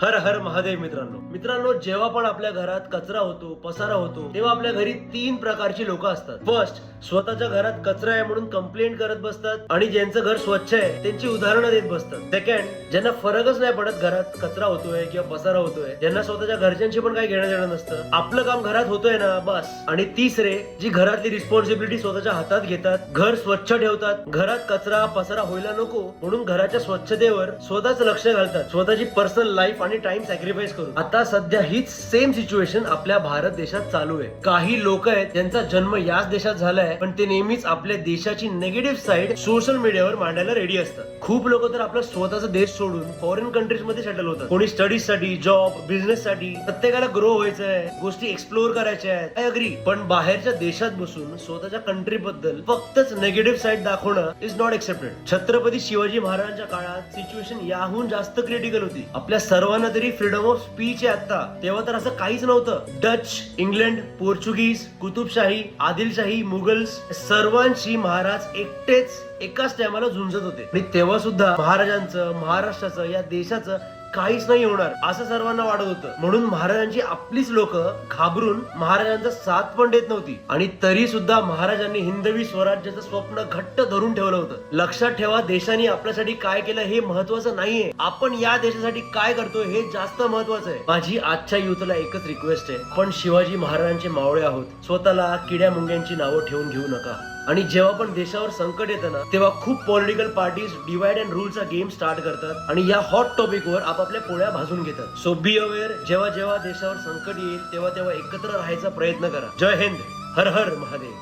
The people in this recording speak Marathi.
हर हर महादेव. मित्रांनो जेव्हा पण आपल्या घरात कचरा होतो, पसारा होतो, तेव्हा आपल्या घरी 3 प्रकारची लोक असतात. फर्स्ट, स्वतःच्या घरात कचरा आहे म्हणून कंप्लेंट करत बसतात आणि ज्यांचं घर स्वच्छ आहे त्यांची उदाहरणं देत बसतात. सेकंड, ज्यांना फरकच नाही पडत घरात कचरा होतोय किंवा पसारा होतोय, ज्यांना स्वतःच्या घरच्यांशी पण काही घेणं देणं नसतं, आपलं काम घरात होतोय ना बस. आणि तिसरे, जी घरातली रिस्पॉन्सिबिलिटी स्वतःच्या हातात घेतात, घर स्वच्छ ठेवतात, घरात कचरा पसारा व्हायला नको म्हणून घराच्या स्वच्छतेवर स्वतःच लक्ष घालतात, स्वतःची पर्सनल लाईफ आणि टाइम सॅक्रिफाईस करून. आता सध्या हीच सेम सिच्युएशन आपल्या भारत देशात चालू आहे. काही लोक आहेत ज्यांचा जन्म याच देशात झालाय पण ते नेहमीच आपल्या देशाची निगेटिव्ह साइड सोशल मीडियावर मांडायला रेडी असतात. खूप लोक तर आपला स्वतःचा देश सोडून फॉरेन कंट्रीज मध्ये सेटल होतात. कोणी स्टडीज साठी, जॉब, बिझनेस साठी. प्रत्येकाला ग्रो व्हायचंय, गोष्टी एक्सप्लोर करायच्या आहेत, आय अग्री. पण बाहेरच्या देशात बसून स्वतःच्या कंट्री बद्दल फक्तच निगेटिव्ह साइड दाखवणं is not accepted. Chhatrapati Shivaji महाराजांच्या काळात सिच्युएशन याहून जास्त क्रिटिकल होती. आपल्या सर्वांना तरी फ्रीडम ऑफ स्पीच आहे आता, तेव्हा तर असं काहीच नव्हतं. Dutch, England, Portuguese, Qutbshahi, Adilshahi, Mughals सर्वांशी महाराज एकटेच एकाच टायमाला झुंजत होते. आणि तेव्हा सुद्धा महाराजांचं, महाराष्ट्राचं, या देशाचं काहीच नाही होणार असं सर्वांना वाटत होतं. म्हणून महाराजांची आपलीच लोक घाबरून महाराजांचा साथ पण देत नव्हती. आणि तरी सुद्धा महाराजांनी हिंदवी स्वराज्याचं स्वप्न घट्ट धरून ठेवलं होतं. लक्षात ठेवा, देशाने आपल्यासाठी काय केलं हे महत्वाचं नाहीये, आपण या देशासाठी काय करतोय हे जास्त महत्वाचं आहे. माझी आजच्या युथला एकच रिक्वेस्ट आहे, आपण शिवाजी महाराजांचे मावळे आहोत. स्वतःला किड्या मुंग्यांची नावं ठेवून घेऊ नका. आणि जेव्हा पण देशावर संकट येतं ना, तेव्हा खूप पॉलिटिकल पार्टीज डिवाइड अँड रूलचा गेम स्टार्ट करतात आणि या हॉट टॉपिकवर आपापल्या पोळ्या भाजून घेतात. So be aware. जेव्हा जेव्हा देशावर संकट येईल तेव्हा तेव्हा एकत्र राहायचा प्रयत्न करा. जय हिंद. हर हर महादेव.